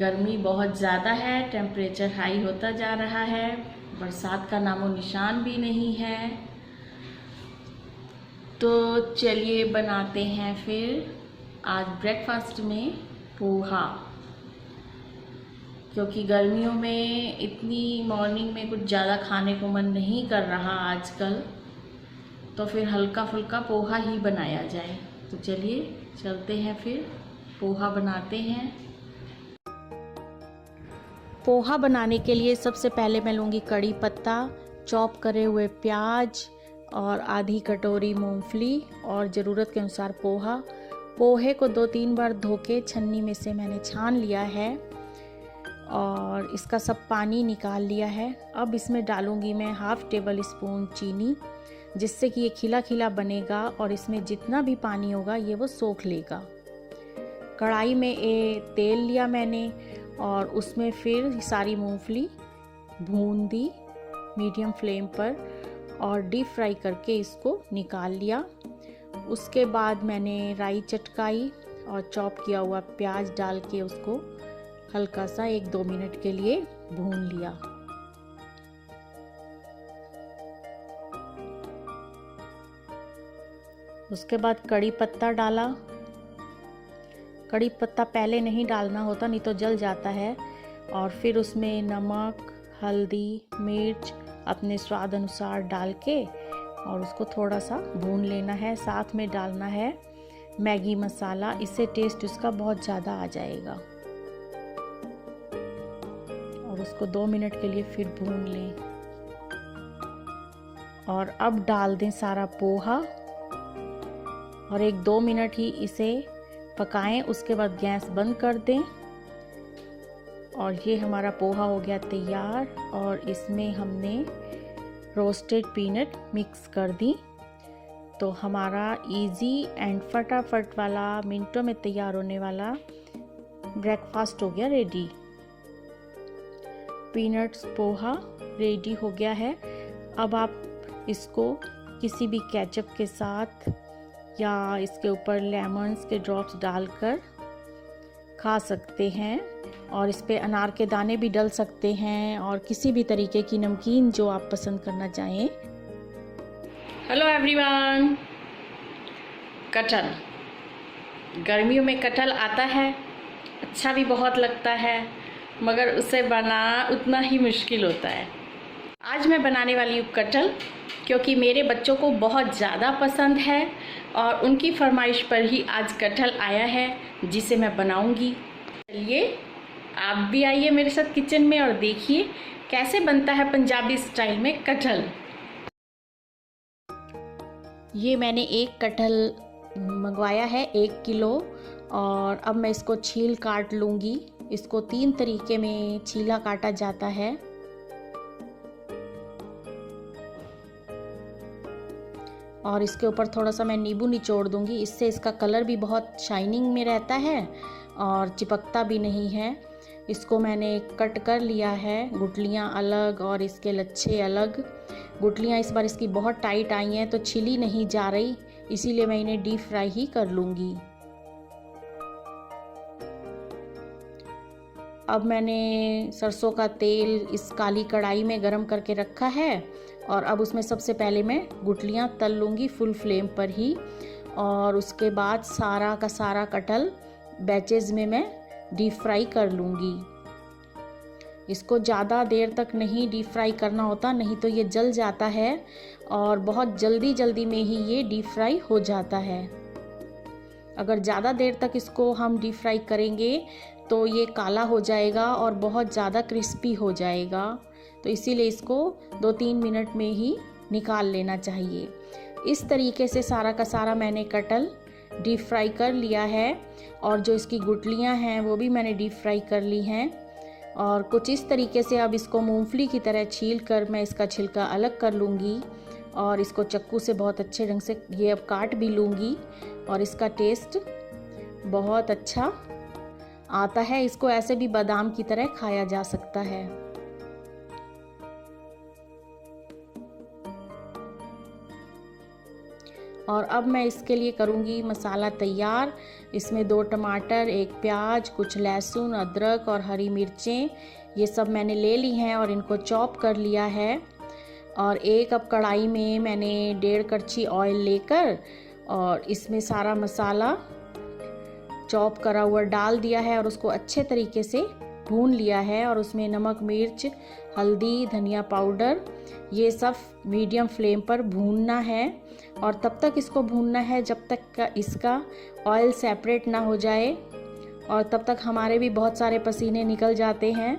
गर्मी बहुत ज़्यादा है, टेम्परेचर हाई होता जा रहा है, बरसात का नामो निशान भी नहीं है। तो चलिए बनाते हैं फिर आज ब्रेकफास्ट में पोहा। क्योंकि गर्मियों में इतनी मॉर्निंग में कुछ ज़्यादा खाने को मन नहीं कर रहा आजकल, तो फिर हल्का फुल्का पोहा ही बनाया जाए। तो चलिए चलते हैं फिर पोहा बनाते हैं। पोहा बनाने के लिए सबसे पहले मैं लूँगी कड़ी पत्ता, चॉप करे हुए प्याज और आधी कटोरी मूंगफली और ज़रूरत के अनुसार पोहा। पोहे को 2-3 बार धो के छन्नी में से मैंने छान लिया है और इसका सब पानी निकाल लिया है। अब इसमें डालूँगी मैं 1/2 टेबल स्पून चीनी, जिससे कि ये खिला खिला बनेगा और इसमें जितना भी पानी होगा ये वो सोख लेगा। कढ़ाई में तेल लिया मैंने और उसमें फिर सारी मूंगफली भून दी मीडियम फ्लेम पर और डीप फ्राई करके इसको निकाल लिया। उसके बाद मैंने राई चटकाई और चॉप किया हुआ प्याज डाल के उसको हल्का सा 1-2 मिनट के लिए भून लिया। उसके बाद कड़ी पत्ता डाला। कड़ी पत्ता पहले नहीं डालना होता, नहीं तो जल जाता है। और फिर उसमें नमक, हल्दी, मिर्च अपने स्वाद अनुसार डाल के और उसको थोड़ा सा भून लेना है। साथ में डालना है मैगी मसाला, इससे टेस्ट उसका बहुत ज़्यादा आ जाएगा। और उसको 2 मिनट के लिए फिर भून लें और अब डाल दें सारा पोहा और 1-2 मिनट ही इसे पकाएं। उसके बाद गैस बंद कर दें और ये हमारा पोहा हो गया तैयार। और इसमें हमने रोस्टेड पीनट मिक्स कर दी। तो हमारा इजी एंड फटाफट वाला मिनटों में तैयार होने वाला ब्रेकफास्ट हो गया रेडी। पीनट्स पोहा रेडी हो गया है। अब आप इसको किसी भी केचप के साथ या इसके ऊपर लेमन्स के ड्रॉप्स डालकर खा सकते हैं और इस पे अनार के दाने भी डल सकते हैं और किसी भी तरीके की नमकीन जो आप पसंद करना चाहें। Hello everyone. कटहल, गर्मियों में कटहल आता है, अच्छा भी बहुत लगता है, मगर उसे बनाना उतना ही मुश्किल होता है। आज मैं बनाने वाली हूँ कटहल, क्योंकि मेरे बच्चों को बहुत ज़्यादा पसंद है और उनकी फरमाइश पर ही आज कटहल आया है, जिसे मैं बनाऊंगी। चलिए आप भी आइए मेरे साथ किचन में और देखिए कैसे बनता है पंजाबी स्टाइल में कटहल। ये मैंने एक कटहल मंगवाया है 1 किलो और अब मैं इसको छील काट लूँगी। इसको 3 तरीके में छीला काटा जाता है। और इसके ऊपर थोड़ा सा मैं नींबू निचोड़ दूंगी, इससे इसका कलर भी बहुत शाइनिंग में रहता है और चिपकता भी नहीं है। इसको मैंने कट कर लिया है, गुठलियाँ अलग और इसके लच्छे अलग। गुठलियाँ इस बार इसकी बहुत टाइट आई हैं तो छिली नहीं जा रही, इसीलिए मैं इन्हें डीप फ्राई ही कर लूँगी। अब मैंने सरसों का तेल इस काली कढ़ाई में गरम करके रखा है और अब उसमें सबसे पहले मैं गुठलियाँ तल लूँगी फुल फ्लेम पर ही। और उसके बाद सारा का सारा कटहल बैचेज़ में मैं डीप फ्राई कर लूँगी। इसको ज़्यादा देर तक नहीं डीप फ्राई करना होता, नहीं तो ये जल जाता है और बहुत जल्दी जल्दी में ही ये डीप फ्राई हो जाता है। अगर ज़्यादा देर तक इसको हम डीप फ्राई करेंगे तो ये काला हो जाएगा और बहुत ज़्यादा क्रिस्पी हो जाएगा। तो इसीलिए इसको 2-3 मिनट में ही निकाल लेना चाहिए। इस तरीके से सारा का सारा मैंने कटहल डीप फ्राई कर लिया है और जो इसकी गुठलियाँ हैं वो भी मैंने डीप फ्राई कर ली हैं। और कुछ इस तरीके से अब इसको मूंगफली की तरह छील कर मैं इसका छिलका अलग कर लूँगी और इसको चक्कू से बहुत अच्छे ढंग से ये अब काट भी लूँगी और इसका टेस्ट बहुत अच्छा आता है। इसको ऐसे भी बादाम की तरह खाया जा सकता है। और अब मैं इसके लिए करूँगी मसाला तैयार। इसमें 2 टमाटर, 1 प्याज, कुछ लहसुन, अदरक और हरी मिर्चें ये सब मैंने ले ली हैं और इनको चॉप कर लिया है। और एक अब कढ़ाई में मैंने 1.5 कड़छी ऑयल लेकर और इसमें सारा मसाला चॉप करा हुआ डाल दिया है और उसको अच्छे तरीके से भून लिया है। और उसमें नमक, मिर्च, हल्दी, धनिया पाउडर ये सब मीडियम फ्लेम पर भूनना है। और तब तक इसको भूनना है जब तक का इसका ऑयल सेपरेट ना हो जाए। और तब तक हमारे भी बहुत सारे पसीने निकल जाते हैं,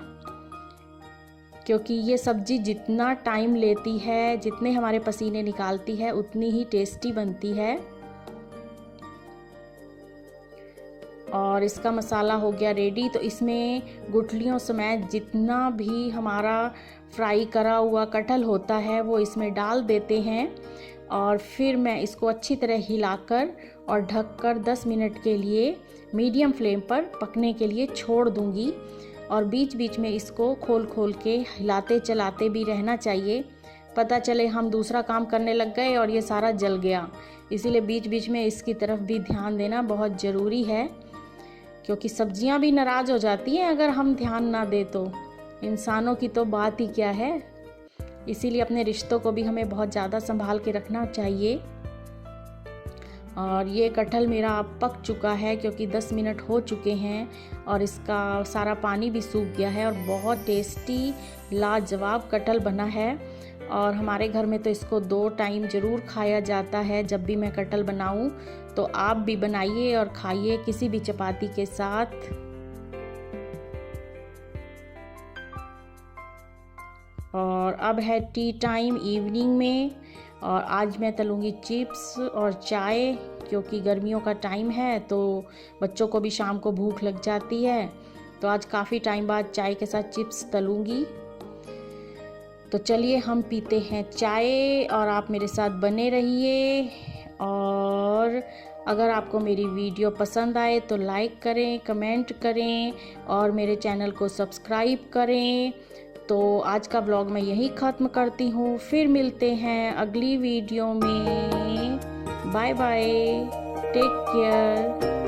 क्योंकि ये सब्ज़ी जितना टाइम लेती है, जितने हमारे पसीने निकालती है, उतनी ही टेस्टी बनती है। और इसका मसाला हो गया रेडी। तो इसमें गुठलियों समेत जितना भी हमारा फ्राई करा हुआ कटहल होता है वो इसमें डाल देते हैं। और फिर मैं इसको अच्छी तरह हिलाकर और ढककर 10 मिनट के लिए मीडियम फ्लेम पर पकने के लिए छोड़ दूंगी। और बीच बीच में इसको खोल खोल के हिलाते चलाते भी रहना चाहिए। पता चले हम दूसरा काम करने लग गए और ये सारा जल गया। इसीलिए बीच बीच में इसकी तरफ भी ध्यान देना बहुत ज़रूरी है, क्योंकि सब्जियां भी नाराज़ हो जाती हैं अगर हम ध्यान ना दें तो। इंसानों की तो बात ही क्या है। इसीलिए अपने रिश्तों को भी हमें बहुत ज़्यादा संभाल के रखना चाहिए। और ये कटहल मेरा अब पक चुका है, क्योंकि 10 मिनट हो चुके हैं और इसका सारा पानी भी सूख गया है। और बहुत टेस्टी लाजवाब कटहल बना है। और हमारे घर में तो इसको 2 टाइम ज़रूर खाया जाता है। जब भी मैं कटहल बनाऊं तो आप भी बनाइए और खाइए किसी भी चपाती के साथ। और अब है टी टाइम इवनिंग में, और आज मैं तलूँगी चिप्स और चाय, क्योंकि गर्मियों का टाइम है तो बच्चों को भी शाम को भूख लग जाती है। तो आज काफ़ी टाइम बाद चाय के साथ चिप्स तलूँगी। तो चलिए हम पीते हैं चाय और आप मेरे साथ बने रहिए। और अगर आपको मेरी वीडियो पसंद आए तो लाइक करें, कमेंट करें और मेरे चैनल को सब्सक्राइब करें। तो आज का व्लॉग मैं यही ख़त्म करती हूँ। फिर मिलते हैं अगली वीडियो में। Bye bye, take care.